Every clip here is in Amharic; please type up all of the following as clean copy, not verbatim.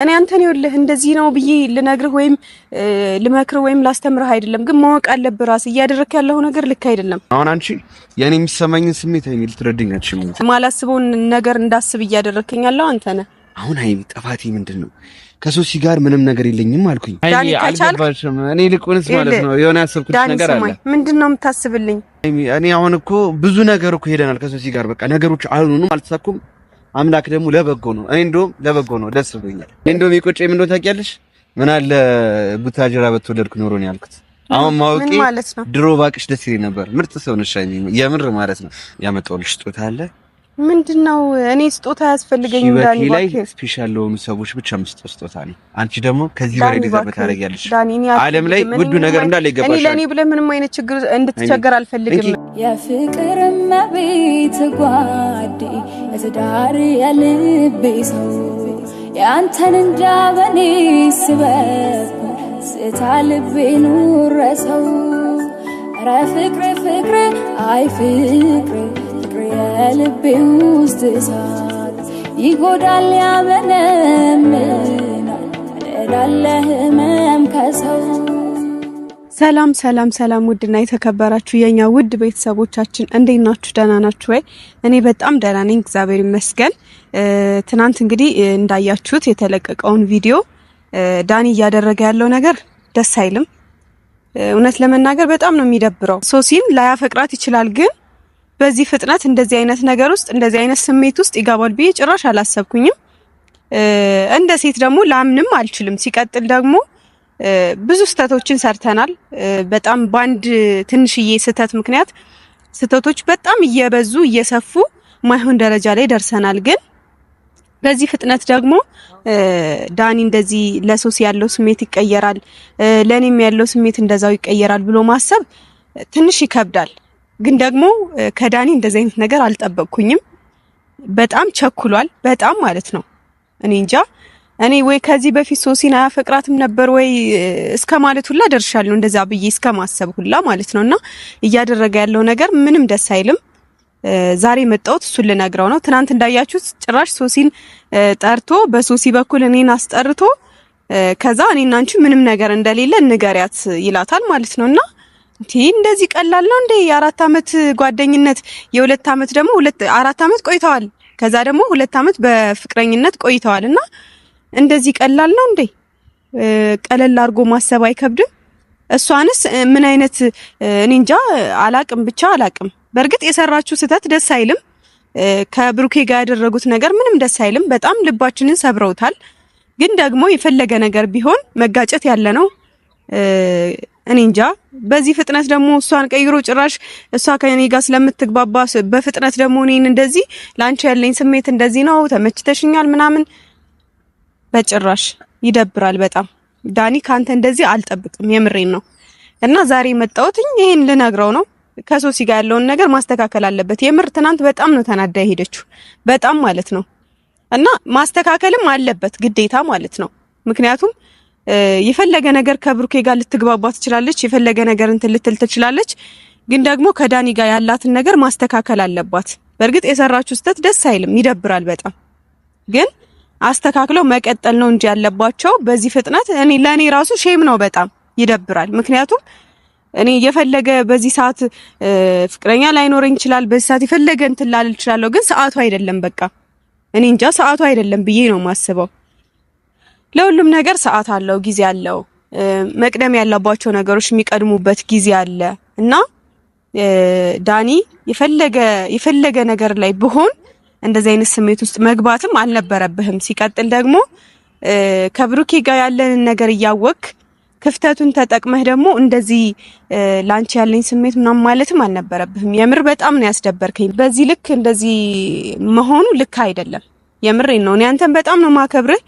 እኔ አንተን ይኸውልህ እንደዚህ ነው ብዬ ልነግርህ ወይም ልመክርህ ወይም ላስተምርህ አይደለም፣ ግን ማወቅ አለብህ ራስህ እያደረክ ያለው ነገር ልክ አይደለም። አሁን አንቺ የኔ የሚሰማኝን ስሜት አይሚል ትረድኛለሽ። ማላስበውን ነገር እንዳስብ እያደረከኝ ያለው አንተ ነህ። አሁን ሀይሚ ጥፋቴ ምንድነው? ከሶሲ ጋር ምንም ነገር የለኝም አልኩኝ። ዳኒ አልገባሽም። እኔ ልቁንስ ማለት ነው የሆነ ያሰብኩት ነገር አለ። ምንድነው የምታስብልኝ? እኔ አሁን እኮ ብዙ ነገር እኮ ሄደናል ከሶሲ ጋር በቃ ነገሮች አልሆኑም፣ አልተሳኩም። አምላክ ደግሞ ለበጎ ነው። እኔ እንደውም ለበጎ ነው፣ ደስ ብሎኛል። እኔ እንደውም የቆጨኝ ምን እንደሆነ ታውቂያለሽ? ምን አለ ቡታጅራ በተወለድኩ ኖሮ ነው ያልኩት። አሁን ማውቂ ድሮ ባቅሽ ደስ ይለኝ ነበር። ምርጥ ሰው ነሽ የምር ማለት ነው። ያመጣሁልሽ ስጦታ አለ። ምንድነው? እኔ ስጦታ ያስፈልገኝም ዳኒ ባክ ስፔሻል ለሆኑ ሰዎች ብቻ መስጠት ስጦታ ነው። አንቺ ደግሞ ከዚህ በላይ ዲዛይን ታደርጊያለሽ። ዓለም ላይ ውዱ ነገር እንዳለ ይገባሻል። እኔ ለኔ ብለህ ምንም አይነት ችግር እንድትቸገር አልፈልግም። የፍቅር መቤት ጓዴ የትዳር የልቤ ሰው ያንተን እንዳበኔ ስበብ ስታ ልቤ ኑረሰው ኧረ ፍቅር አይ ፍቅር የልቤ ውስጥ እሳት ይጎዳል ያመነምናል እላለህ ህመም ከሰው። ሰላም ሰላም ሰላም፣ ውድና የተከበራችሁ የኛ ውድ ቤተሰቦቻችን እንዴት ናችሁ? ደህና ናችሁ ወይ? እኔ በጣም ደህና ነኝ፣ እግዚአብሔር ይመስገን። ትናንት እንግዲህ እንዳያችሁት የተለቀቀውን ቪዲዮ ዳኒ እያደረገ ያለው ነገር ደስ አይልም። እውነት ለመናገር በጣም ነው የሚደብረው። ሶሲን ላያፈቅራት ይችላል፣ ግን በዚህ ፍጥነት እንደዚህ አይነት ነገር ውስጥ እንደዚህ አይነት ስሜት ውስጥ ይገባል ብዬ ጭራሽ አላሰብኩኝም። እንደ ሴት ደግሞ ላምንም አልችልም። ሲቀጥል ደግሞ ብዙ ስህተቶችን ሰርተናል። በጣም ባንድ ትንሽዬ ስህተት ምክንያት ስህተቶች በጣም እየበዙ እየሰፉ ማይሆን ደረጃ ላይ ደርሰናል። ግን በዚህ ፍጥነት ደግሞ ዳኒ እንደዚህ ለሶሲ ያለው ስሜት ይቀየራል፣ ለኔም ያለው ስሜት እንደዛው ይቀየራል ብሎ ማሰብ ትንሽ ይከብዳል። ግን ደግሞ ከዳኒ እንደዚህ አይነት ነገር አልጠበቅኩኝም። በጣም ቸኩሏል፣ በጣም ማለት ነው። እኔ እንጃ እኔ ወይ ከዚህ በፊት ሶሲን አያፈቅራትም ነበር ወይ እስከ ማለት ሁላ ደርሻለሁ፣ እንደዛ ብዬ እስከ ማሰብ ሁላ ማለት ነውና እያደረገ ያለው ነገር ምንም ደስ አይልም። ዛሬ መጣሁት እሱን ልነግረው ነው። ትናንት እንዳያችሁት ጭራሽ ሶሲን ጠርቶ በሶሲ በኩል እኔን አስጠርቶ ከዛ እኔና አንቺ ምንም ነገር እንደሌለ ንገሪያት ይላታል ማለት ነውና እንደዚህ ቀላል ነው እንዴ? የ4 አመት ጓደኝነት የ2 አመት ደግሞ 4 አመት ቆይተዋል። ከዛ ደግሞ 2 አመት በፍቅረኝነት ቆይተዋልና እንደዚህ ቀላል ነው እንዴ? ቀለል አድርጎ ማሰብ አይከብድም? እሷንስ ምን አይነት እኔ እንጃ አላቅም፣ ብቻ አላቅም። በእርግጥ የሰራችሁ ስህተት ደስ አይልም። ከብሩኬ ጋር ያደረጉት ነገር ምንም ደስ አይልም። በጣም ልባችንን ሰብረውታል። ግን ደግሞ የፈለገ ነገር ቢሆን መጋጨት ያለ ነው። እኔ እንጃ በዚህ ፍጥነት ደግሞ እሷን ቀይሮ ጭራሽ እሷ ከኔ ጋር ስለምትግባባ በፍጥነት ደግሞ እኔን እንደዚህ ላንቺ ያለኝ ስሜት እንደዚህ ነው ተመችተሽኛል ምናምን በጭራሽ ይደብራል በጣም። ዳኒ ካንተ እንደዚህ አልጠብቅም፣ የምሬን ነው። እና ዛሬ መጣሁት ይሄን ልነግረው ነው። ከሶሲ ጋር ያለውን ነገር ማስተካከል አለበት። የምር ትናንት በጣም ነው ተናዳ ሄደችው፣ በጣም ማለት ነው። እና ማስተካከልም አለበት ግዴታ ማለት ነው። ምክንያቱም የፈለገ ነገር ከብሩኬ ጋር ልትግባባ ትችላለች፣ የፈለገ ነገር እንትን ልትል ትችላለች። ግን ደግሞ ከዳኒ ጋር ያላትን ነገር ማስተካከል አለባት። በእርግጥ የሰራችሁ ስህተት ደስ አይልም፣ ይደብራል በጣም። ግን አስተካክለው መቀጠል ነው እንጂ ያለባቸው በዚህ ፍጥነት ለኔ ራሱ ሼም ነው፣ በጣም ይደብራል። ምክንያቱም እኔ የፈለገ በዚህ ሰዓት ፍቅረኛ ላይኖረኝ ይችላል፣ በዚህ ሰዓት የፈለገ እንትን ላል እችላለሁ። ግን ሰዓቱ አይደለም፣ በቃ እኔ እንጃ ሰዓቱ አይደለም ብዬ ነው ማስበው። ለሁሉም ነገር ሰዓት አለው፣ ጊዜ አለው። መቅደም ያለባቸው ነገሮች የሚቀድሙበት ጊዜ አለ እና ዳኒ የፈለገ ነገር ላይ ብሆን እንደዚህ አይነት ስሜት ውስጥ መግባትም አልነበረብህም። ሲቀጥል ደግሞ ከብሩኬ ጋር ያለንን ነገር እያወቅ ክፍተቱን ተጠቅመህ ደግሞ እንደዚህ ላንቺ ያለኝ ስሜት ምናምን ማለትም አልነበረብህም። የምር በጣም ነው ያስደበርከኝ። በዚህ ልክ እንደዚህ መሆኑ ልክ አይደለም። የምሬን ነው። እኔ አንተን በጣም ነው ማከብርህ፣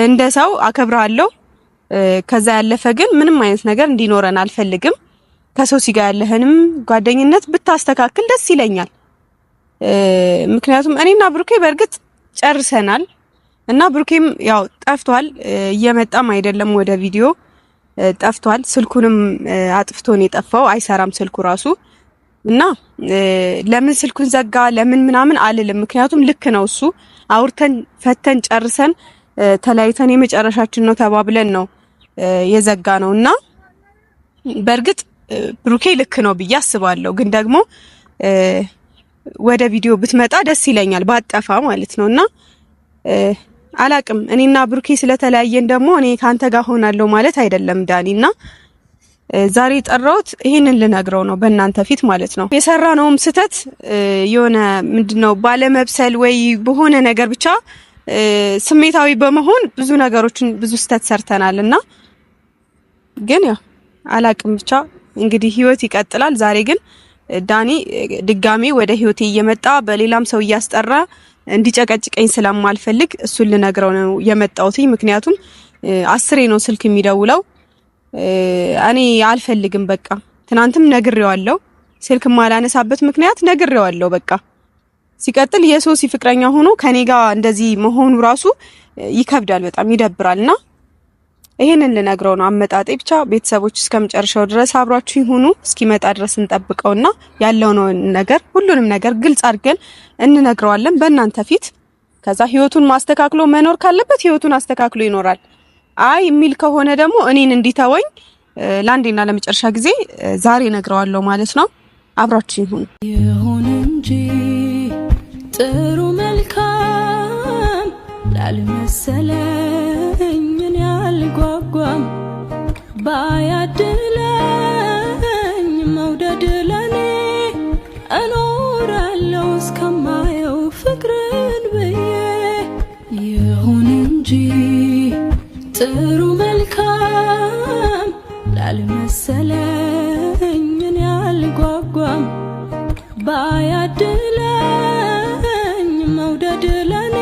እንደ ሰው አከብራለሁ። ከዛ ያለፈ ግን ምንም አይነት ነገር እንዲኖረን አልፈልግም። ከሶሲ ጋር ያለህንም ጓደኝነት ብታስተካክል ደስ ይለኛል። ምክንያቱም እኔና ብሩኬ በእርግጥ ጨርሰናል እና ብሩኬም ያው ጠፍቷል፣ እየመጣም አይደለም ወደ ቪዲዮ ጠፍቷል። ስልኩንም አጥፍቶ ነው የጠፋው፣ አይሰራም ስልኩ ራሱ። እና ለምን ስልኩን ዘጋ ለምን ምናምን አልልም። ምክንያቱም ልክ ነው እሱ። አውርተን ፈተን ጨርሰን ተለያይተን የመጨረሻችን ነው ተባብለን ነው የዘጋ ነውና በርግጥ ብሩኬ ልክ ነው ብዬ አስባለሁ። ግን ደግሞ ወደ ቪዲዮ ብትመጣ ደስ ይለኛል ባጠፋ ማለት ነውና አላቅም እኔና ብሩኬ ስለተለያየን ደግሞ እኔ ካንተ ጋር ሆናለሁ ማለት አይደለም ዳኒና ዛሬ ጠራውት ይሄንን ልነግረው ነው በእናንተ ፊት ማለት ነው። የሰራነውም ስተት የሆነ ምንድነው ባለመብሰል ወይ በሆነ ነገር ብቻ ስሜታዊ በመሆን ብዙ ነገሮችን ብዙ ስተት ሰርተናልና ግን ያው አላቅም ብቻ እንግዲህ ህይወት ይቀጥላል። ዛሬ ግን ዳኒ ድጋሚ ወደ ህይወቴ እየመጣ በሌላም ሰው እያስጠራ እንዲጨቀጭቀኝ ስለማልፈልግ እሱን ልነግረው ነው የመጣሁት። ምክንያቱም 10 ነው ስልክ የሚደውለው እኔ አልፈልግም በቃ ትናንትም ነግሬዋለሁ። ስልክ ማላነሳበት ምክንያት ነግሬዋለሁ በቃ። ሲቀጥል የሶሲ ፍቅረኛ ሆኖ ከኔ ጋር እንደዚህ መሆኑ ራሱ ይከብዳል፣ በጣም ይደብራልና ይሄንን ልነግረው ነው አመጣጤ። ብቻ ቤተሰቦች እስከመጨረሻው ድረስ አብራችሁ ይሁኑ። እስኪመጣ ድረስ እንጠብቀውና ያለውን ነገር ሁሉንም ነገር ግልጽ አድርገን እንነግረዋለን በእናንተ ፊት። ከዛ ህይወቱን ማስተካክሎ መኖር ካለበት ህይወቱን አስተካክሎ ይኖራል። አይ የሚል ከሆነ ደግሞ እኔን እንዲተወኝ ለአንዴና ለመጨረሻ ጊዜ ዛሬ ነግረዋለሁ ማለት ነው። አብራችሁ ይሁኑ። ይሁን እንጂ ጥሩ መልካም ላልመሰለኝ እኔ አልጓጓም ባያድለኝ መውደድ ለኔ እኖራለሁ እስከማየው ፍቅርን ብዬ ይሁን እንጂ ጥሩ መልካም ላልመሰለኝ እኔ አልጓጓም ባያድለኝ መውደድ ለኔ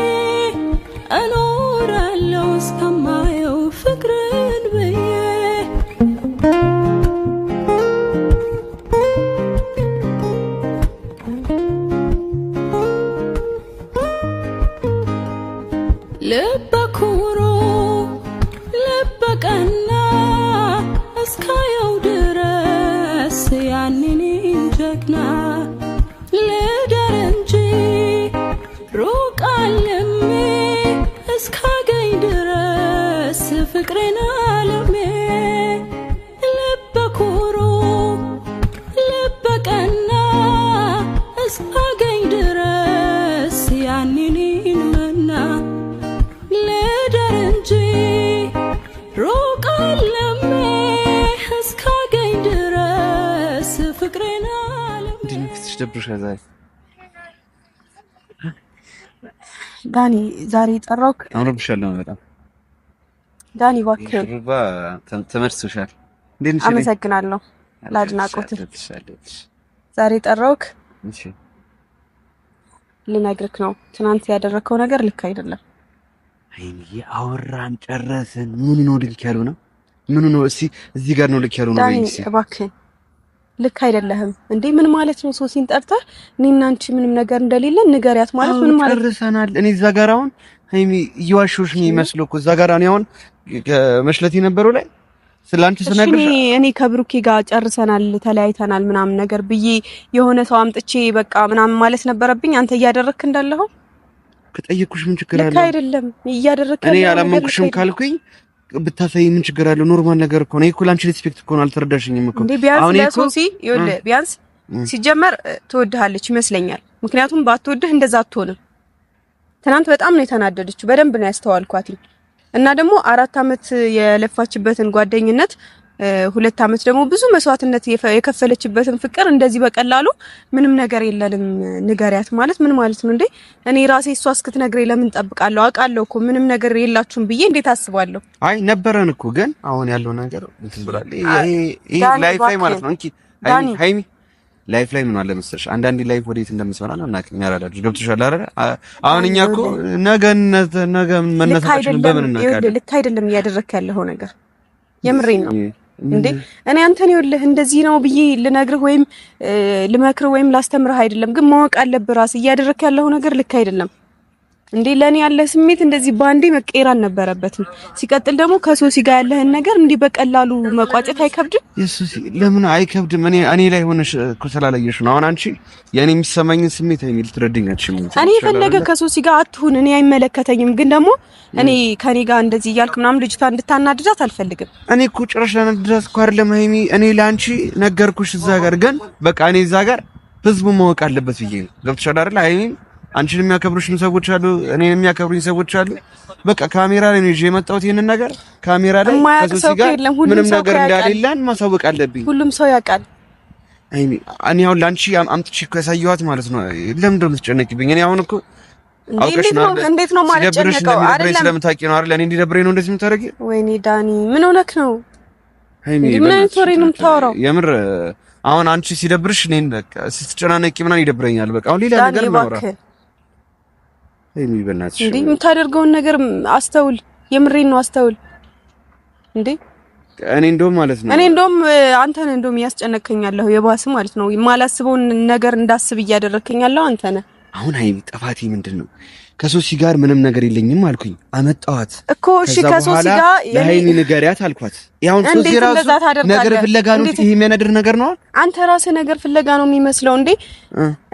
እኖራለሁ እስከማየው ፍቅርን ብዬ ልበ ኩሩ ልበ ቀና እስካየው ድረስ ያንን ጀግና ልደር እንጂ ሩቅ አልሜ እስካገኝ ድረስ ፍቅሬን አለሜ ልበ ኩሩ ልበ ቀና እስካገኝ ድረስ ያንን መና ልደር እንጂ ሩቅ አልሜ እስካገኝ ድረስ ፍቅሬን አለሜ እንድንፍትሽ ደብሮሻል ዛሬ ዳኒ ዛሬ ጠራውክ አምሮብሻል ነው በጣም ዳኒ እባክህ ሩባ ተመርሶሻል። እንዴት ነሽ? አመሰግናለሁ ለአድናቆትህ። ዛሬ ጠራውክ እሺ ልነግርክ ነው ትናንት ያደረከው ነገር ልክ አይደለም። አይኔ አወራን ጨረስን። ምን ነው ልክ ያለው ነው? ምን ነው እዚህ ጋር ነው ልክ ያለው ነው? ዳኒ እባክህ ልክ አይደለህም እንዴ! ምን ማለት ነው? ሶሲን ጠርተህ እኔና አንቺ ምንም ነገር እንደሌለን ንገሪያት ማለት ምን ማለት ነው? ጨርሰናል። እኔ እዛ ጋር አሁን ሃይሚ እየዋሾሽ ነው የሚመስለው እኮ እዛ ጋር እኔ አሁን ከመሽለቲ ነበረው ላይ ስላንቺ ስነግርሽ እኔ ከብሩኬ ጋር ጨርሰናል ተለያይተናል ምናምን ነገር ብዬ የሆነ ሰው አምጥቼ በቃ ምናምን ማለት ነበረብኝ። አንተ እያደረክ እንዳለኸው ከጠየቅኩሽ ምን ችግር አለ? ልክ አይደለም እያደረክ እኔ ያላመንኩሽም ካልኩኝ ብታሳይ ምን ችግር አለው? ኖርማል ነገር እኮ ነው። እኮ ላንቺ ሪስፔክት እኮ ነው። አልተረዳሽኝም እኮ አሁን ለሶሲ ይኸውልህ ቢያንስ ሲጀመር ትወድሃለች ይመስለኛል። ምክንያቱም ባትወድህ እንደዛ አትሆንም። ትናንት በጣም ነው የተናደደችው። በደንብ ነው ያስተዋልኳት። እና ደግሞ 4 አመት የለፋችበትን ጓደኝነት 2 አመት ደግሞ ብዙ መስዋዕትነት የከፈለችበትን ፍቅር እንደዚህ በቀላሉ ምንም ነገር የለንም ንገሪያት ማለት ምን ማለት ነው እንዴ? እኔ ራሴ እሷ እስክትነግረኝ ለምን ጠብቃለሁ? አውቃለሁ እኮ ምንም ነገር የላችሁም ብዬ እንዴት አስባለሁ? አይ ነበረን እኮ ግን አሁን ያለው ነገር እንትን ብላል። ይሄ ላይፍ ላይ ማለት ነው እንኪ ሃይሚ ላይፍ ላይ ምን አለ መሰለሽ፣ አንዳንዴ ላይፍ ወዴት እንደምትሰራ ነው እና ያራዳችሁ ገብቶሻል አይደል? አሁን እኛ እኮ ነገ መነሳታችን በምን እናውቃለን? ልክ አይደለም እያደረክ ያለው ነገር የምሬን ነው እንዴ። እኔ አንተን ይኸውልህ እንደዚህ ነው ብዬ ልነግርህ ወይም ልመክርህ ወይም ላስተምርህ አይደለም፣ ግን ማወቅ አለብህ ራስህ እያደረክ ያለው ነገር ልክ አይደለም። እንዴ ለኔ ያለ ስሜት እንደዚህ ባንዴ መቀየር አልነበረበትም። ሲቀጥል ደግሞ ከሶሲ ጋር ያለህን ነገር እንዲህ በቀላሉ መቋጨት አይከብድም? የሶሲ ለምን አይከብድም? እኔ ላይ ሆነሽ እኮ ስላለየሽ ነው። አሁን አንቺ የኔ የሚሰማኝን ስሜት አይሚል ትረድኛለሽ። እኔ ፈለገ ከሶሲ ጋር አትሁን፣ እኔ አይመለከተኝም። ግን ደግሞ እኔ ከኔ ጋር እንደዚህ እያልክ ምናምን ልጅቷ እንድታናድዳት አልፈልግም። እኔ እኮ ጭራሽ ለናድዳት እኮ አይደለም ሀይሚ፣ እኔ ላንቺ ነገርኩሽ እዛ ጋር። ግን በቃ እኔ እዛ ጋር ህዝቡ ማወቅ አለበት ብዬ ነው። ገብቶሻል አይደል ሀይሚ? አንቺን የሚያከብሩሽም ሰዎች አሉ፣ እኔን የሚያከብሩኝ ሰዎች አሉ። በቃ ካሜራ ላይ ነው ይዤ የመጣሁት ይሄንን ነገር። ካሜራ ላይ ከሶሲ ጋር ምንም ነገር እንዳሌለን ማሳወቅ አለብኝ። ሁሉም ሰው ያውቃል። እኔ አሁን ላንቺ አምጥቼ እኮ ያሳየኋት ማለት ነው። ለምን እንደው የምትጨነቂብኝ? እኔ አሁን እኮ አውቀሽ ነው እንዴት ነው ማለት ጨነቀው አይደለም? ስለምታውቂ ነው አይደል? እኔ እንዲደብረኝ ነው እንደዚህ የምታደርጊ? ወይኔ ዳኒ ምን ሆነክ ነው? ምን አይነት ወሬ ነው የምታወራው? የምር አሁን አንቺ ሲደብርሽ እኔን በቃ ስትጨናነቂ ምናምን ይደብረኛል። በቃ አሁን ሌላ ነገር ነው አውራ ሀይሚ በእናትሽ እንዴ የምታደርገውን ነገር አስተውል። የምሬን ነው አስተውል። እንዴ እኔ እንደውም ማለት ነው አንተ ነህ እንደውም ያስጨነቀኛለሁ የባስ ማለት ነው። የማላስበውን ነገር እንዳስብ እያደረከኛለሁ አንተ ነህ። አሁን ሀይሚ ጥፋቴ ምንድነው? ከሶሲ ጋር ምንም ነገር የለኝም አልኩኝ። አመጣኋት እኮ እሺ፣ ከሶሲ ጋር ለሀይሚ ንገሪያት አልኳት። ያው ሶሲ ራሱ ነገር ፍለጋ ነው። ይሄ የሚያነድር ነገር ነው። አንተ ራስህ ነገር ፍለጋ ነው የሚመስለው።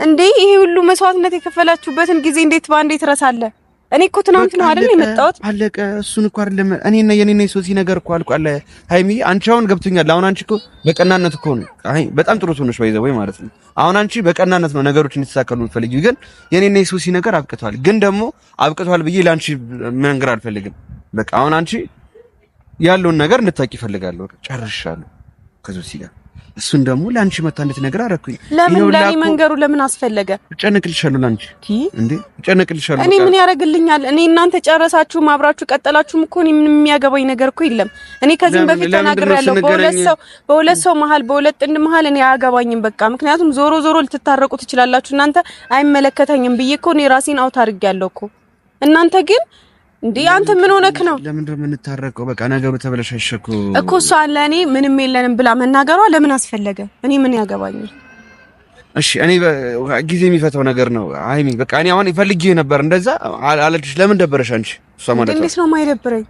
እንዴ ይሄ ሁሉ መስዋዕትነት የከፈላችሁበትን ጊዜ እንዴት ባንዴ ትረሳለህ? እኔ እኮ ትናንት ነው አይደል የመጣሁት። አለቀ። እሱን እኮ አይደለም እኔና የኔና የሶሲ ነገር እኮ አልቋል። ሀይሚ አንቺ አሁን ገብቶኛል። አሁን አንቺ እኮ በቀናነት እኮ ነው። አይ በጣም ጥሩ ትሆነሽ ባይዘው ወይ ማለት ነው። አሁን አንቺ በቀናነት ነው ነገሮች እንዲሳካሉ የምትፈልጊው። ግን የኔና የሶሲ ነገር አብቅቷል። ግን ደግሞ አብቅቷል ብዬ ላንቺ መንገር አልፈልግም። በቃ አሁን አንቺ ያለውን ነገር እንድታቂ እፈልጋለሁ። በቃ ጨርሻለሁ ከሶሲ ጋር። እሱን ደግሞ ላንቺ መታ እንድትነግር አደረኩኝ። ለምን ለኔ መንገሩ ለምን አስፈለገ? ጨነቅልሻለሁ ላንቺ እንዴ ጨነቅልሻለሁ። እኔ ምን ያደርግልኛል? እኔ እናንተ ጨረሳችሁ ማብራችሁ ቀጠላችሁም እኮ እኔ ምንም የሚያገባኝ ነገር እኮ የለም። እኔ ከዚህም በፊት ተናግሬያለሁ። በሁለት ሰው መሀል በሁለት ጥንድ መሀል እኔ አያገባኝም በቃ። ምክንያቱም ዞሮ ዞሮ ልትታረቁ ትችላላችሁ እናንተ፣ አይመለከተኝም ብዬ እኮ እኔ ራሴን አውት አድርጌያለሁ እኮ። እናንተ ግን እንዴ አንተ ምን ሆነክ ነው? ለምን እንደው የምንታረቀው? በቃ ነገሩ ተበላሸ እኮ እሷ ለኔ ምንም የለንም ብላ መናገሯ ለምን አስፈለገ? እኔ ምን ያገባኛል? እሺ እኔ ጊዜ የሚፈታው ነገር ነው ሀይሚ። በቃ እኔ አሁን ይፈልጊ ነበር እንደዛ አለልሽ። ለምን ደበረሽ አንቺ? እሷ ማለት ነው። እንዴት ነው የማይደብረኝ?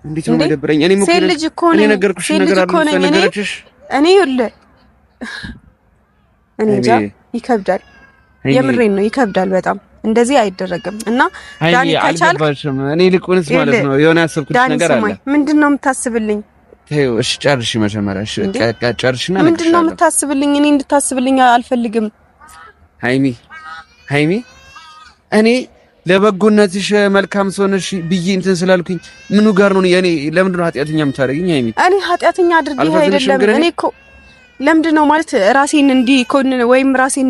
እንዴት ነው የማይደብረኝ? እኔ ሴት ልጅ እኮ ነኝ። እኔ ነገርኩሽ ነገር አለ ነገርኩሽ። እኔ ይኸውልህ እኔ እንጃ ይከብዳል። የምሬን ነው ይከብዳል በጣም። እንደዚህ አይደረግም እና ዳኒ ከቻልክ እኔ ልቁንስ ማለት ነው የሆነ ያሰብኩት ነገር አለ። ምንድነው የምታስብልኝ? ተይው እሺ ጨርሽ መጀመሪያ። እሺ ጨርሽና ምንድነው የምታስብልኝ? እኔ እንድታስብልኝ አልፈልግም ሀይሚ እኔ ለበጎነትሽ መልካም ሰው ነሽ ብዬ እንትን ስላልኩኝ ምኑ ጋር ነው እኔ ለምንድነው ኃጢአተኛ የምታደርጊኝ ሀይሚ? እኔ ኃጢአተኛ አድርጌ አይደለም። እኔ እኮ ለምንድነው ማለት ራሴን እንዲኮንን ወይም ራሴን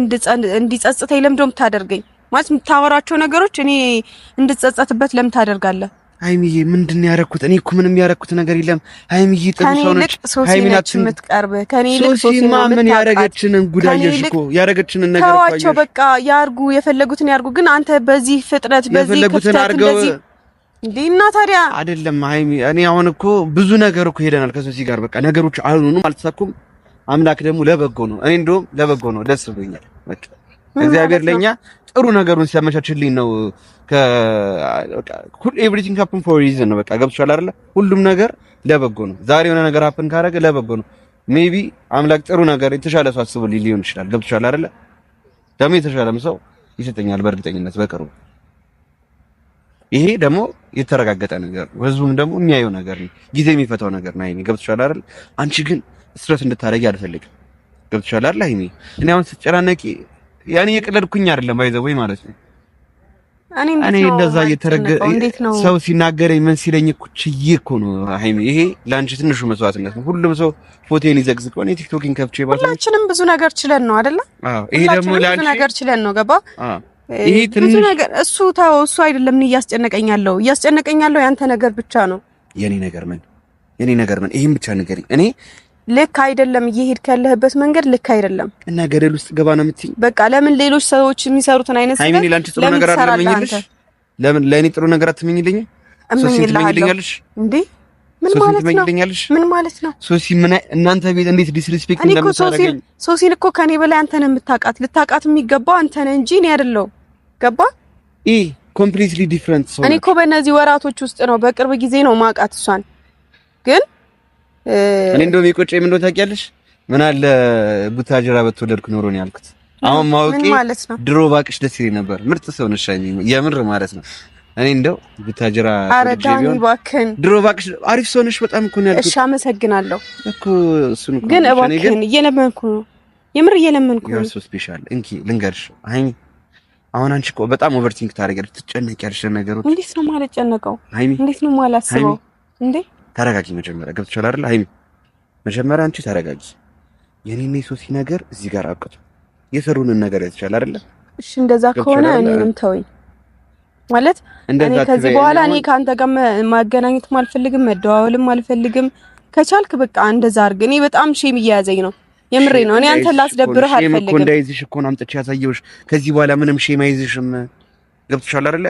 እንዲጸጽተኝ ለምንድነው የምታደርገኝ? ማለት የምታወራቸው ነገሮች እኔ እንድጸጸትበት ለምን ታደርጋለህ? ሀይሚዬ ምንድን ያደረኩት? እኔ እኮ ምንም ያደረኩት ነገር የለም። ሀይሚዬ ጥሩ ሰው ነች። ሀይሚናት የምትቀርብ ከኔ ይልቅ ሶሲ ነው። ምን ያደረገችንን ጉዳየሽ እኮ ያደረገችንን ነገር እኮ ታዋቸው በቃ ያርጉ፣ የፈለጉትን ያርጉ። ግን አንተ በዚህ ፍጥነት በዚህ ክፍተት እንደዚህ እንዴና ታዲያ አይደለም ሀይሚ። እኔ አሁን እኮ ብዙ ነገር እኮ ሄደናል ከሶሲ ጋር። በቃ ነገሮች አልሆኑም፣ አልተሳኩም። አምላክ ደግሞ ለበጎ ነው። እኔ እንደውም ለበጎ ነው። ደስ ብሎኛል። በቃ እግዚአብሔር ለኛ ጥሩ ነገሩን ሲያመቻችልኝ ነው። ኤቭሪቲንግ ሃፕን ፎር ሪዝን ነው። በቃ ገብቶሻል አይደለ? ሁሉም ነገር ለበጎ ነው። ዛሬ የሆነ ነገር ሃፕን ካደረገ ለበጎ ነው። ሜቢ አምላክ ጥሩ ነገር የተሻለ ሰው አስቦልኝ ሊሆን ይችላል። ገብቶሻል አይደለ? ደግሞ የተሻለም ሰው ይሰጠኛል በእርግጠኝነት በቅርቡ። ይሄ ደግሞ የተረጋገጠ ነገር ነው። ህዝቡም ደግሞ የሚያየው ነገር ነው። ጊዜ የሚፈታው ነገር ነው። ሀይሚ ገብቶሻል አይደል? አንቺ ግን ስትረስ እንድታረጊ አልፈልግም። ገብቶሻል አይደል ሀይሚ? እኔ አሁን ስትጨናነቂ ያኔ የቀለድኩኝ አይደለም ባይዘው ወይ ማለት ነው። እኔ እንደዛ ሰው ሲናገረኝ ምን ሲለኝ እኮ ችዬ እኮ ነው ሀይሚ። ይሄ ላንቺ ትንሹ መስዋዕትነት ነው። ሁሉም ሰው ፎቶዬን ይዘግዝቀው እኔ ቲክቶክን ከፍቼ ባለ ሁላችንም ብዙ ነገር ችለን ነው አይደለ? አዎ ይሄ ደግሞ ላንቺ ብዙ ነገር ችለን ነው ገባ? ይሄ ትንሽ ነገር እሱ ታው እሱ አይደለም እኔ እያስጨነቀኛለሁ ያንተ ነገር ብቻ ነው። የኔ ነገር ምን ይሄን ብቻ ንገሪኝ። እኔ ልክ አይደለም እየሄድክ ያለህበት መንገድ ልክ አይደለም እና ገደል ውስጥ ገባ ነው የምትይኝ። በቃ ለምን ሌሎች ሰዎች የሚሰሩትን አይነት ነገር ሀይሚ ላንቺ ጥሩ ነገር አትመኝልሽ? ለምን ለኔ ጥሩ ነገር አትመኝልኝ? ሶሲ ትመኝልኛለሽ እንዴ? ምን ማለት ነው? ሶሲ ምን እናንተ ቤት እንዴት ዲስሪስፔክት እንደምታደርገኝ ሶሲን እኮ ከኔ በላይ አንተ ነህ የምታውቃት። ልታውቃት የሚገባው አንተ ነህ እንጂ እኔ አይደለሁም። ገባ? ኮምፕሊትሊ ዲፈረንት ሰው። እኔ እኮ በእነዚህ ወራቶች ውስጥ ነው በቅርብ ጊዜ ነው ማቃት እሷን። ግን እኔ እንደውም የቆጨኝ ምን እንደው ታውቂያለሽ? ምን አለ ቡታጅራ በተወለድኩ ኖሮ ነው ያልኩት። አሁን ማውቂ ድሮ ባቅሽ ደስ ይለኝ ነበር። ምርጥ ሰው ነሽ የምር ማለት ነው። እኔ እንደው ቡታጅራ አረዳኝ ባክን ድሮ ባቅሽ አሪፍ ሰው ነሽ በጣም እኮ ነው ያልኩት። እሺ አመሰግናለሁ እኮ እሱን እኮ ግን እባክህን እየለመንኩ ነው የምር እየለመንኩ ነው። ሶ ስፔሻል እንኪ ልንገርሽ አሁን አንቺ እኮ በጣም ኦቨርቲንክ ታደርጊያለሽ፣ ትጨነቂያለሽ ነገሮች። እንዴት ነው ማለት ጨነቀው? እንዴት ነው ማለት አስበው እንዴ? ተረጋጊ መጀመሪያ ገብቶሻል አይደል? ሃይሚ መጀመሪያ አንቺ ተረጋጊ። የኔና ሶሲ ነገር እዚህ ጋር አብቅቶ የሰሩንን ነገር ያትቻል አይደል? እሺ እንደዛ ከሆነ እኔንም ተወኝ ማለት እኔ ከዚህ በኋላ እኔ ካንተ ጋር ማገናኘትም አልፈልግም፣ መደዋወልም አልፈልግም። ከቻልክ በቃ እንደዛ አድርግ። እኔ በጣም ሼም እየያዘኝ ነው የምሬ ነው። እኔ አንተ ላስደብርህ አልፈልግም። ሼም እኮ እንዳይዝሽ እኮ ነው አምጥቼ ያሳየሁሽ። ከዚህ በኋላ ምንም ሼም አይዝሽም። ገብቶሻል አይደለ?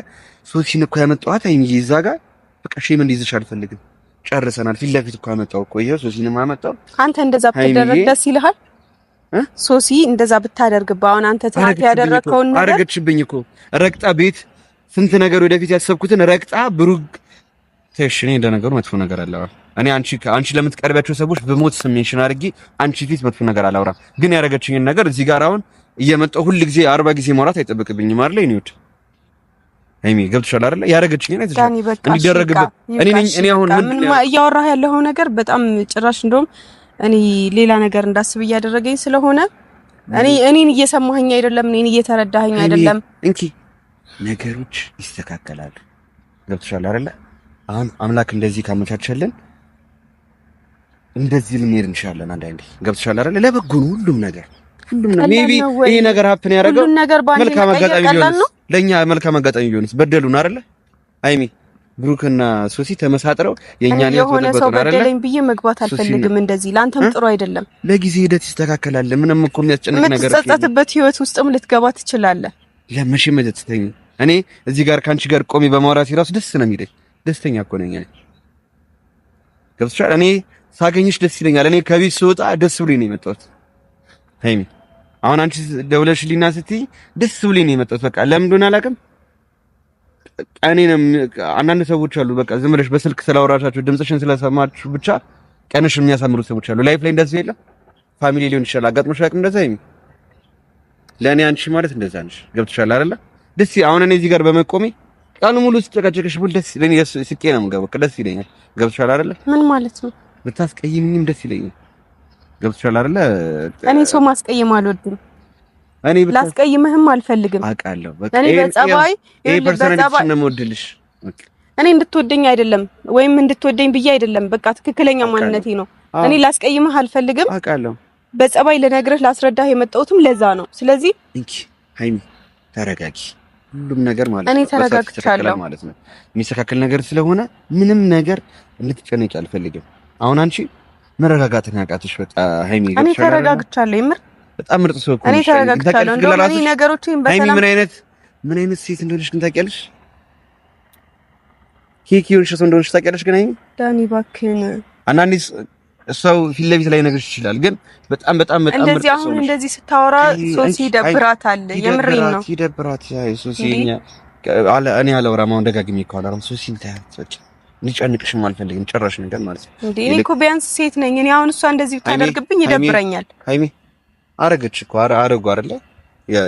ሶሲን እኮ ያመጣኋት አይምዬ እዛ ጋር በቃ ሼም እንዲይዝሽ አልፈልግም። ጨርሰናል። ፊት ለፊት እኮ አመጣው እኮ ይሄ ሶሲንም አመጣው። አንተ እንደዛ ብታደርግ ደስ ይልሃል? ሶሲ እንደዛ ብታደርግ ባውን አንተ ታውቂ ያደረከውን ነገር አረገችብኝ እኮ ረግጣ ቤት ስንት ነገር ወደፊት ያሰብኩትን ረግጣ ብሩክ ተሽኔ እንደነገሩ መጥፎ ነገር አለ። እኔ አንቺ ለምትቀርቢያቸው ሰዎች በሞት ስሜንሽን አድርጌ አንቺ ፊት መጥፎ ነገር አላወራም። ግን ያረገችኝን ነገር እዚህ ጋር አሁን እየመጣሁ ሁሉ ጊዜ 40 ጊዜ ማውራት አይጠበቅብኝም አይደል? እኔውት ሃይሚ ገብቶሻል አይደል? ያረገችኝን አይተሽ እንዲደረግበት እኔ አሁን ምን እያወራህ ያለው ነገር በጣም ጭራሽ እንደውም እኔ ሌላ ነገር እንዳስብ እያደረገኝ ስለሆነ እኔን እየሰማኸኝ አይደለም፣ እኔን እየተረዳኸኝ አይደለም። እንኪ ነገሮች ይስተካከላሉ። ገብቶሻል አይደል? አሁን አምላክ እንደዚህ ካመቻቸልን እንደዚህ ልንሄድ እንሻለን። አንዳንዴ ገብቶሻል አይደል? ለበጎ ነው ሁሉም ነገር ሜቢ ይሄ ነገር ሀፕን ያደረገው መልካም አጋጣሚ ቢሆንስ ለኛ መልካም አጋጣሚ ቢሆንስ በደሉን አይደል? ሃይሚ ብሩክና ሶሲ ተመሳጥረው የኛን የሆነ ሰው በደለኝ ብዬ መግባት አልፈልግም። እንደዚህ ላንተም ጥሩ አይደለም። ለጊዜ ሂደት ይስተካከላል። ምንም እኮ የሚያስጨንቅ ነገር የምትጸጸትበት ህይወት ውስጥም ልትገባ ትችላለህ። ለምሽ መደተኝ እኔ እዚህ ጋር ካንቺ ጋር ቆሜ በማውራት ይራስ ደስ ነው የሚለኝ። ደስተኛ እኮ ነኝ እኔ ገብቶሻል። እኔ ሳገኝሽ ደስ ይለኛል። እኔ ከቤት ስወጣ ደስ ብሎኝ ነው የመጣሁት ሃይሚ። አሁን አንቺ ደውለሽልኝና ስትይ ደስ ብሎኝ ነው የመጣሁት። በቃ ለምን እንደሆነ አላውቅም። እኔንም አንዳንድ ሰዎች አሉ በቃ ዝም ብለሽ በስልክ ስላወራሻቸው ድምጽሽን ስለሰማችሁ ብቻ ቀንሽ የሚያሳምሩ ሰዎች አሉ። ላይፍ ላይ እንደዚህ የለም። ፋሚሊ ሊሆን ይችላል አጋጥሞሽ አያውቅም እንደዛ ሃይሚ። ለእኔ አንቺ ማለት እንደዛ ነሽ። ገብቶሻል አይደለ? ደስ አሁን እኔ እዚህ ጋር በመቆሜ ቃሉ ሙሉ ስጨቀጨቅሽ ብል ደስ ለኔ ስቄ ነው የምገባው። ደስ ይለኛል። ገብቶሻል አይደለ? ምን ማለት ነው? ብታስቀይምኝም ደስ ይለኛል። ገብቶሻል አይደለ? እኔ ሰው ማስቀየም አልወድም። እኔ ላስቀይምህም አልፈልግም። አውቃለሁ። በቃ እኔ በጸባይ በጸባይ ነው የምወድልሽ። እኔ እንድትወደኝ አይደለም ወይም እንድትወደኝ ብዬ አይደለም። በቃ ትክክለኛ ማንነቴ ነው። እኔ ላስቀይምህ አልፈልግም። አውቃለሁ። በጸባይ ልነግርህ ላስረዳህ የመጣሁትም ለዛ ነው። ስለዚህ እንኪ ሃይሚ ተረጋጊ። ሁሉም ነገር ማለት ነው ተረጋግቻለሁ ማለት ነው የሚስተካከል ነገር ስለሆነ ምንም ነገር እንድትጨነቂ አልፈልግም። አሁን አንቺ መረጋጋትን ያቃተሽ በቃ ሃይሚ እኔ ተረጋግቻለሁ። ይምር በጣም ምርጥ ሰው እኮ እኔ ተረጋግቻለሁ። እንደውም እኔ ነገሮችን በሰላም ሃይሚ ምን አይነት ሴት እንደሆነሽ ግን ታውቂያለሽ? ኪኪውንሽ ሰው እንደሆነሽ ታውቂያለሽ? ግን ሃይሚ ዳኒ ባክን አንዳንዴ ሰው ፊት ለፊት ላይ ነገርሽ ይችላል። ግን በጣም እንደዚህ አሁን እንደዚህ ስታወራ ሶሲ ይደብራታል። የምሬን ነው ይደብራት። ያ ሶሲ እኔ አላወራም። አሁን ደጋግሜ እኮ አላወራም። ሶሲ እንታያት እንዲጨንቅሽም አልፈልግም ጭራሽ ነገር ማለት ነው። እንዴ እኔ እኮ ቢያንስ ሴት ነኝ። እኔ አሁን እሷ እንደዚህ ብታደርግብኝ ይደብረኛል። ሃይሚ አረገች እኮ አረጉ አይደለ?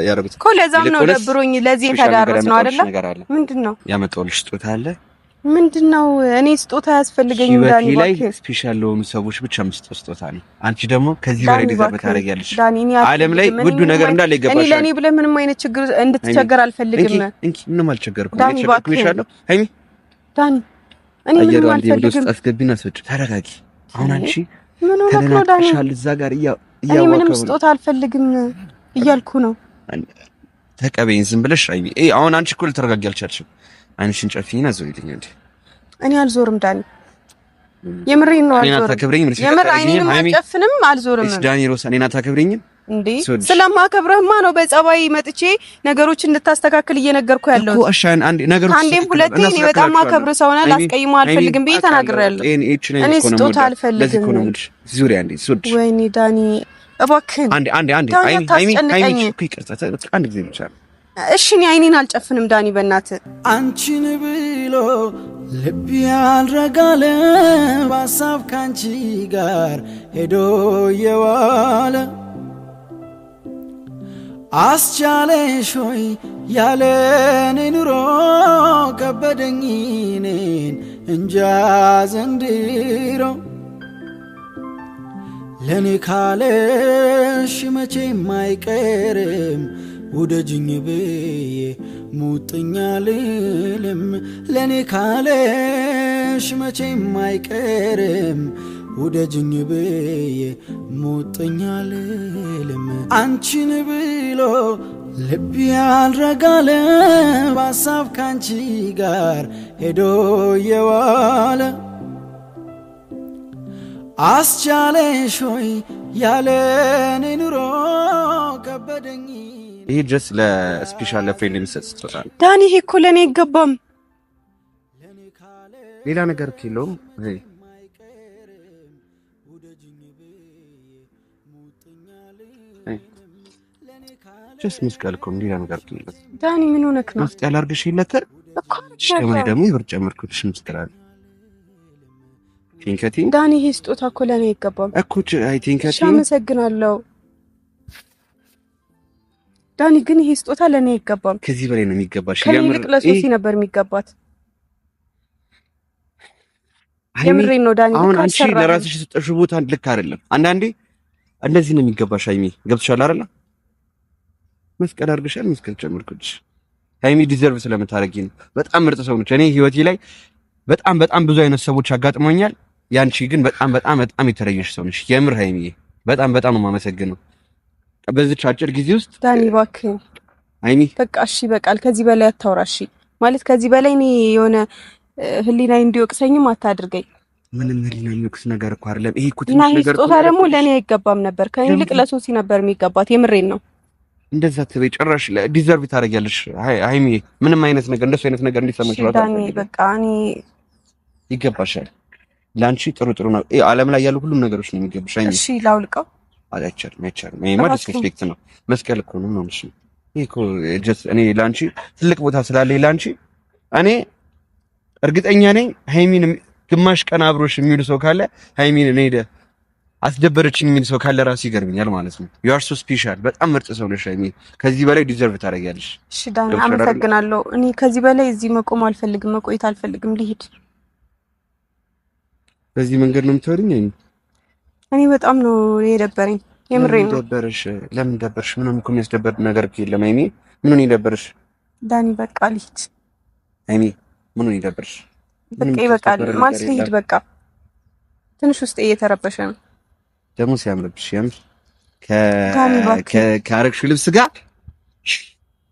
ያረጉት እኮ ለዛም ነው ደብሮኝ ለዚህ የተዳረስ ነው አይደለ? ምንድነው ያመጣውልሽ ስጦታ አለ? ምንድነው? እኔ ስጦታ ያስፈልገኝም ዳኒ ባክ ስፔሻል ለሆኑ ሰዎች ብቻ መስጠት ስጦታ ነው። አንቺ ደግሞ ከዚህ በላይ ዲዛይን ታደርጊያለሽ። ዓለም ላይ ውዱ ነገር እንዳለ ይገባሻል። እኔ ለኔ ብለህ ምንም አይነት ችግር እንድትቸገር አልፈልግም። እንኪ ምንም አልቸገርኩም። እችላለሁ ሃይሚ ዳኒ እኔ ምንም አልፈልግም። አስገቢና ሰጭ ተረጋጊ። አሁን አንቺ ምን ሆነህ ዳኒ? እዛ ጋር እኔ ምንም ስጦታ አልፈልግም እያልኩ ነው። ተቀበይኝ ዝም ብለሽ ሃይሚ። አሁን አንቺ እኮ ልትረጋጊ አልቻልሽም። አንቺን ጨፍኝና ዘውልኝ እንዴ? እኔ አልዞርም ዳኒ፣ የምሬን ነው አልዞርም። የምር አይኔንም አልጨፍንም አልዞርም። እሺ ዳኒ ሮስ እኔና ታከብሪኝም እንዴ? ስለማከብረህማ ነው በጸባይ መጥቼ ነገሮችን እንድታስተካክል እየነገርኩ ያለው እኮ። እሺ አንዴ ነገሮች አንዴም ሁለቴ እኔ በጣም ማከብር ሰው ነኝ። ላስቀይም አልፈልግም ብዬ ተናግሬያለሁ። እኔ ስጦታ አልፈልግም። ዙሪያ አንዴ ሱድ ወይኔ ዳኒ እባክህ አንዴ ሃይሚ እኮ ይቅርታ አንድ ጊዜ ብቻ እሺ እኔ አይኔን አልጨፍንም ዳኒ በእናት አንቺን ብሎ ልብ ያልረጋለ በሀሳብ ካንቺ ጋር ሄዶ የዋለ አስቻለሽ ሆይ ያለኔ ኑሮ ከበደኝ እኔን እንጃ ዘንድሮ ለኔ ካለሽ መቼም አይቀርም ውደጅኝ ብዬ ሙጥኛ ልልም ለኔ ካለሽ መቼም አይቀርም ውደጅኝ ብዬ ሙጥኛ ልልም አንቺን ብሎ ልብ ያልረጋለ በሀሳብ ካንቺ ጋር ሄዶ የዋለ አስቻለሽ ሆይ ያለኔ ኑሮ ከበደኝ ይሄ ጀስት ለስፔሻል ለፍሬንድ የሚሰጥ ስጦታ ነው ዳኒ ይሄ እኮ ለኔ አይገባም ሌላ ነገር የለውም ይሄ ጀስት መስቀል እኮ ሌላ ነገር የለውም ዳኒ ምን ሆነክ ነው መስቀል አድርገሽ ይለተር እኮ ሸመኔ ደግሞ ይብር ጨመርኩልሽ መስቀል ቲንከቲ ዳኒ ይሄ ስጦታ እኮ ለኔ አይገባም እኮ አይ ቲንከቲ አመሰግናለሁ ዳኒ ግን ይሄ ስጦታ ለኔ አይገባም ከዚህ በላይ ነው የሚገባሽ ይልቅ ለሶሲ ነበር የሚገባት የምሬን ነው ዳኒ አሁን አንቺ ለራስሽ የሰጠሽው ቦታ ልክ አይደለም አንዳንዴ እንደዚህ ነው የሚገባሽ ሃይሚ ገብቶሻል አይደል መስቀል አድርገሻል መስቀል ጨምርኩልሽ ሃይሚ ዲዘርቭ ስለምታረጊ ነው በጣም ምርጥ ሰው ነች እኔ ህይወቴ ላይ በጣም ብዙ አይነት ሰዎች አጋጥሞኛል ያንቺ ግን በጣም የተለየሽ ሰው ነሽ የምር ሃይሚ በጣም ነው የማመሰግነው በዚህ አጭር ጊዜ ውስጥ ዳኒ እባክህ ሃይሚ በቃ እሺ በቃል ከዚህ በላይ አታውራሽ ማለት ከዚህ በላይ እኔ የሆነ ህሊና እንዲወቅሰኝም አታድርገኝ ምንም ህሊና የሚወቅስ ነገር እኮ አይደለም ይሄ እኮ ትንሽ ነገር ስጦታ ደግሞ ለኔ አይገባም ነበር ከይልቅ ለሶሲ ነበር የሚገባት የምሬን ነው እንደዛ ተበይ ጭራሽ ዲዘርቭ ታረጋለሽ ሃይሚ ምንም አይነት ነገር እንደሱ አይነት ነገር እንዲሰማሽ ነው ዳኒ በቃ እኔ ይገባሻል ላንቺ ጥሩ ነው ዓለም ላይ ያሉ ሁሉም ነገሮች ነው የሚገባሽ ሃይሚ እሺ ላውልቀው አይቻልም ይሄ ማለት ሪስፔክት ነው መስቀል እኮ ነው እሺ ይሄ እኮ ጀስት እኔ ላንቺ ትልቅ ቦታ ስላለኝ ላንቺ እኔ እርግጠኛ ነኝ ሃይሚን ግማሽ ቀን አብሮሽ የሚውል ሰው ካለ ሃይሚን እኔ አስደበረችኝ የሚል ሰው ካለ ራሱ ይገርምኛል ማለት ነው you are so special በጣም ምርጥ ሰው ነሽ ሃይሚ ከዚህ በላይ ዲዘርቭ ታረጋለሽ እሺ ዳኒ አመሰግናለሁ እኔ ከዚህ በላይ እዚህ መቆም አልፈልግም መቆየት አልፈልግም ልሂድ በዚህ መንገድ ነው የምትወሪኝ እኔ በጣም ነው የደበረኝ የምሬን ነው ለምን ደበርሽ ምንም እኮ የሚያስደበር ነገር የለም ሃይሚ ምኑን ይደበርሽ ዳኒ በቃ ልሂድ ሃይሚ ምኑን ይደበርሽ በቃ ይበቃል ማለት ልሂድ በቃ ትንሽ ውስጥ እየተረበሸ ነው ደግሞ ሲያምርብሽ ያምር ከአረግሽው ልብስ ጋር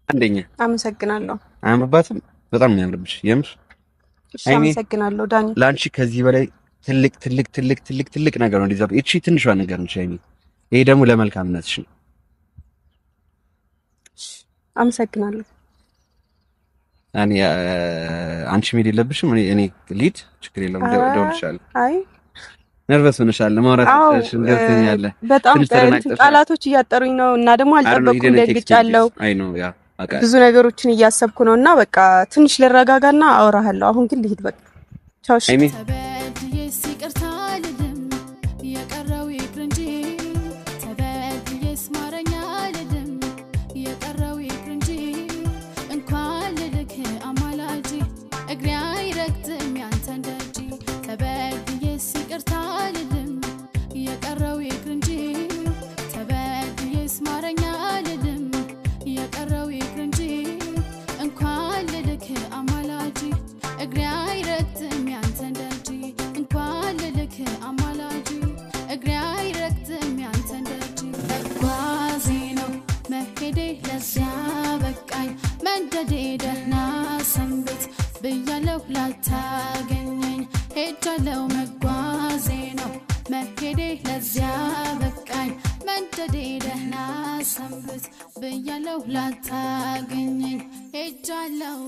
አንደኛ አመሰግናለሁ አያምርባትም በጣም ነው ያምርብሽ ያምር አመሰግናለሁ ዳኒ ላንቺ ከዚህ በላይ ትልቅ ነገር ነው ዲዛብ እቺ ትንሿ ነገር ነች ሃይሚ ይሄ ደግሞ ለመልካምነትሽ ነው አመሰግናለሁ አንቺ ሜድ የለብሽም እኔ ሊድ ችግር የለውም ደውልሻለሁ አይ ነርቨስ ሆነሻል ለማውራትሽ እንደተኛለ በጣም ቃላቶች እያጠሩኝ ነው እና ደግሞ አልጠበቅኩም ደግጫለሁ አይ ነው ያ ብዙ ነገሮችን እያሰብኩ ነውና በቃ ትንሽ ልረጋጋና አወራሃለሁ አሁን ግን ልሂድ በቃ ቻው እሺ ላታገኘኝ ሄጃለሁ መጓዜ ነው መሄዴ ለዚያ በቃኝ መንደዴ ደህና ሰንብት ብያለሁ ላታገኘኝ ሄጃለሁ